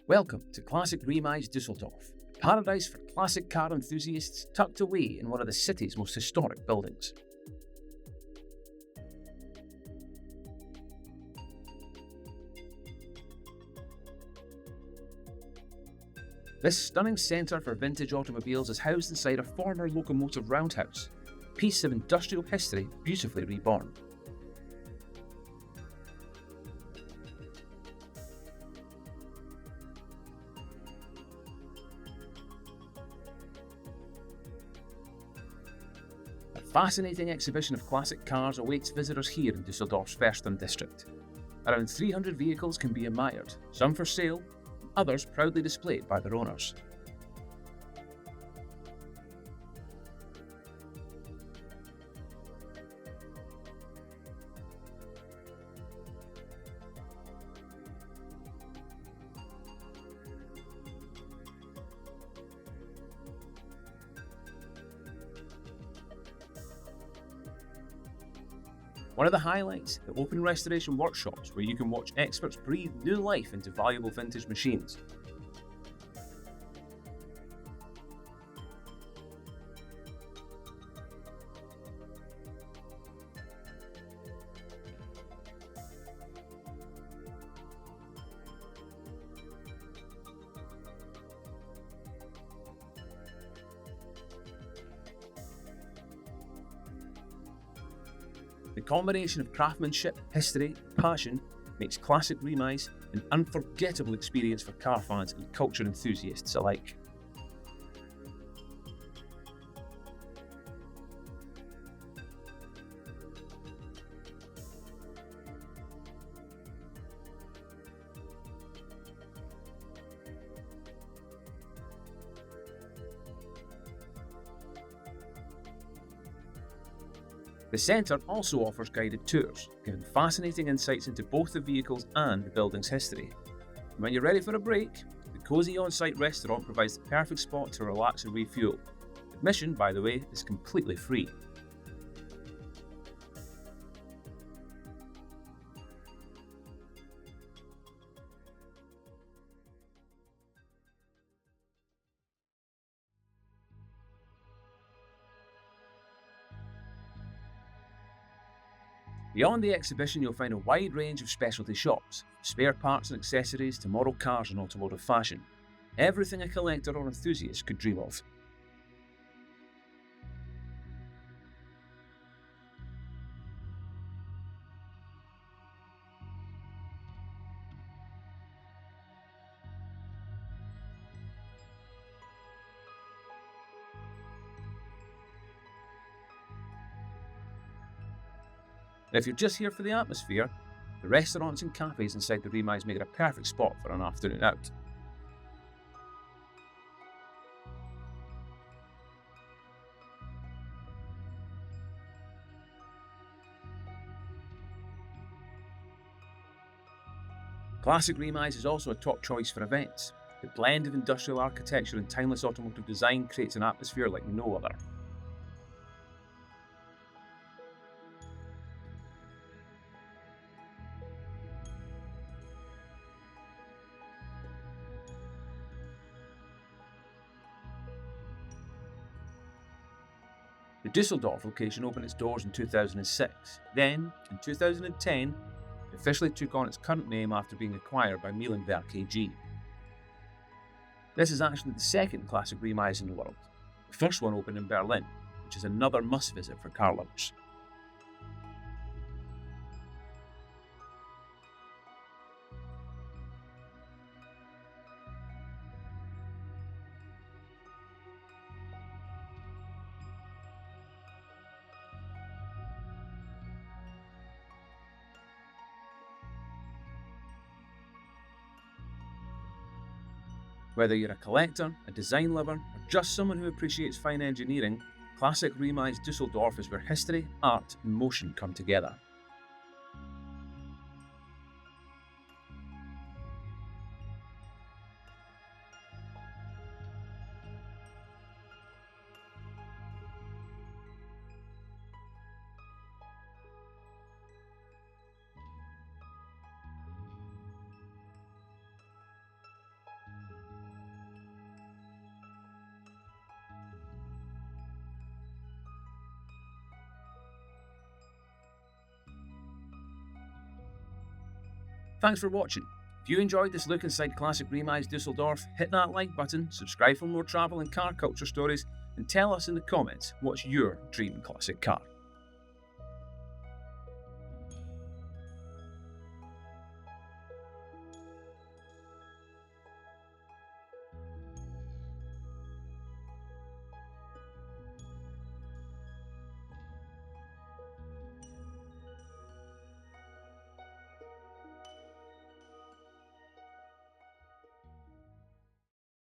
Welcome to Classic Remise Düsseldorf, paradise for classic car enthusiasts tucked away in one of the city's most historic buildings. This stunning centre for vintage automobiles is housed inside a former locomotive roundhouse, a piece of industrial history beautifully reborn. A fascinating exhibition of classic cars awaits visitors here in Düsseldorf's Wersten district. Around 300 vehicles can be admired, some for sale, others proudly displayed by their owners. One of the highlights, the open restoration workshops where you can watch experts breathe new life into valuable vintage machines. The combination of craftsmanship, history, and passion makes Classic Remise an unforgettable experience for car fans and culture enthusiasts alike. The centre also offers guided tours, giving fascinating insights into both the vehicles and the building's history. And when you're ready for a break, the cosy on-site restaurant provides the perfect spot to relax and refuel. Admission, by the way, is completely free. Beyond the exhibition, you'll find a wide range of specialty shops, spare parts and accessories to model cars in automotive fashion. Everything a collector or enthusiast could dream of. And if you're just here for the atmosphere, the restaurants and cafés inside the Remise make it a perfect spot for an afternoon out. Classic Remise is also a top choice for events. The blend of industrial architecture and timeless automotive design creates an atmosphere like no other. The Düsseldorf location opened its doors in 2006. Then, in 2010, it officially took on its current name after being acquired by Milenwerk AG. This is actually the second Classic Remise in the world. The first one opened in Berlin, which is another must-visit for car lovers. Whether you're a collector, a design lover, or just someone who appreciates fine engineering, Classic Remise Düsseldorf is where history, art, and motion come together. Thanks for watching. If you enjoyed this look inside Classic Remise Düsseldorf, hit that like button, subscribe for more travel and car culture stories, and tell us in the comments what's your dream classic car.